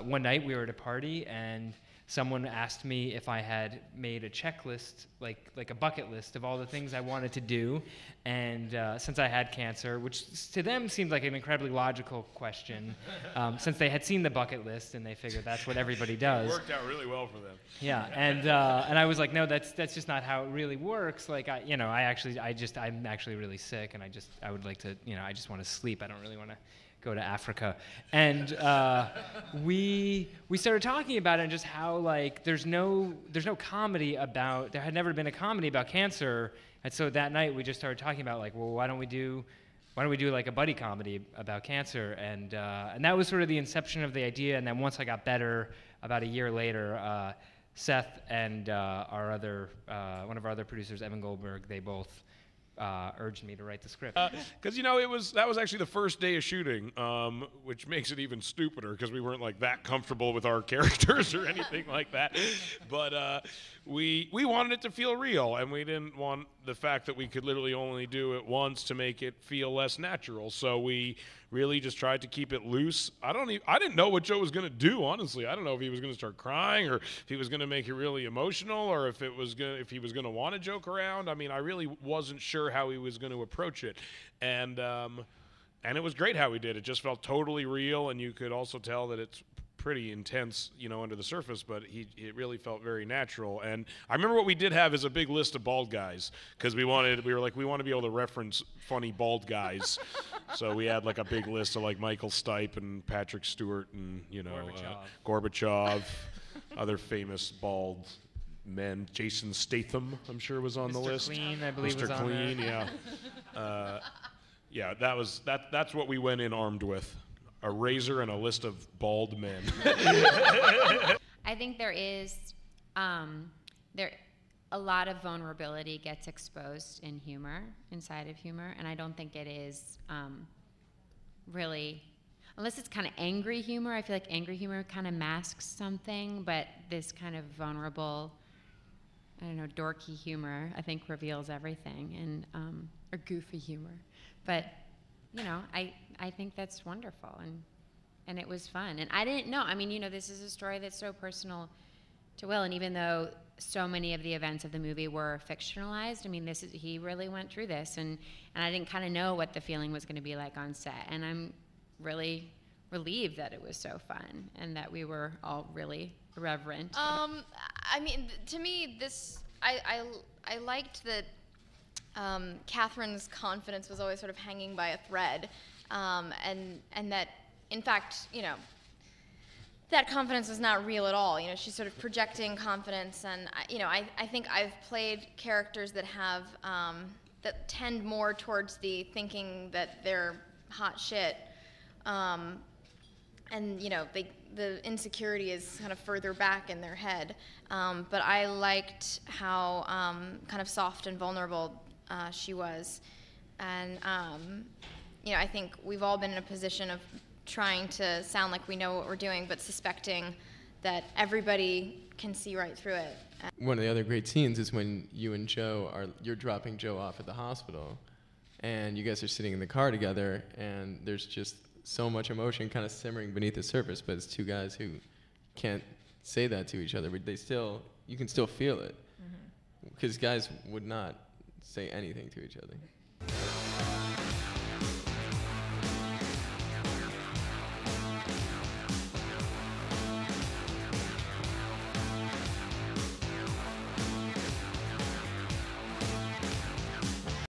one night we were at a party and someone asked me if I had made a checklist, like a bucket list of all the things I wanted to do. And since I had cancer, which to them seemed like an incredibly logical question, since they had seen the bucket list and they figured that's what everybody does. It worked out really well for them. Yeah, and I was like, no, that's just not how it really works. Like, I'm actually really sick, and I would like to, I just want to sleep. I don't really want to go to Africa. And we started talking about it and just how like there's no comedy about, there had never been a comedy about cancer. And so that night we just started talking about like, well, why don't we do like a buddy comedy about cancer? And that was sort of the inception of the idea. And then once I got better, about a year later, Seth and one of our other producers, Evan Goldberg, they both urged me to write the script. Because that was actually the first day of shooting, which makes it even stupider because we weren't like that comfortable with our characters or anything like that. But we wanted it to feel real, and we didn't want the fact that we could literally only do it once to make it feel less natural. So we really just tried to keep it loose. I didn't know what Joe was going to do, honestly. I don't know if he was going to start crying or if he was going to make it really emotional or if he was going to want to joke around. I mean, I really wasn't sure how he was going to approach it. And it was great how he did. It just felt totally real, and you could also tell that it's pretty intense, under the surface, but it really felt very natural. And I remember what we did have is a big list of bald guys, because we want to be able to reference funny bald guys. So we had like a big list of like Michael Stipe and Patrick Stewart and Gorbachev, other famous bald men. Jason Statham, I'm sure, was on the list. Mr. Clean, I believe, was on there. Mr. Clean, yeah. Yeah, that's what we went in armed with. A razor and a list of bald men. I think there is a lot of vulnerability gets exposed in humor, inside of humor, and I don't think it is really, unless it's kind of angry humor. I feel like angry humor kind of masks something, but this kind of vulnerable, I don't know, dorky humor, I think reveals everything, and or goofy humor. But I think that's wonderful, and it was fun. And I didn't know. I mean, this is a story that's so personal to Will, and even though so many of the events of the movie were fictionalized, I mean, he really went through this, and I didn't kind of know what the feeling was going to be like on set. And I'm really relieved that it was so fun and that we were all really irreverent. I mean, to me, I liked that. Catherine's confidence was always sort of hanging by a thread, and that, in fact, that confidence was not real at all. She's sort of projecting confidence, and I think I've played characters that have that tend more towards the thinking that they're hot shit, and the insecurity is kind of further back in their head. But I liked how kind of soft and vulnerable she was, and I think we've all been in a position of trying to sound like we know what we're doing, but suspecting that everybody can see right through it. One of the other great scenes is when you and Joe you're dropping Joe off at the hospital, and you guys are sitting in the car together, and there's just so much emotion kind of simmering beneath the surface, but it's two guys who can't say that to each other, but you can still feel it, because guys would not say anything to each other.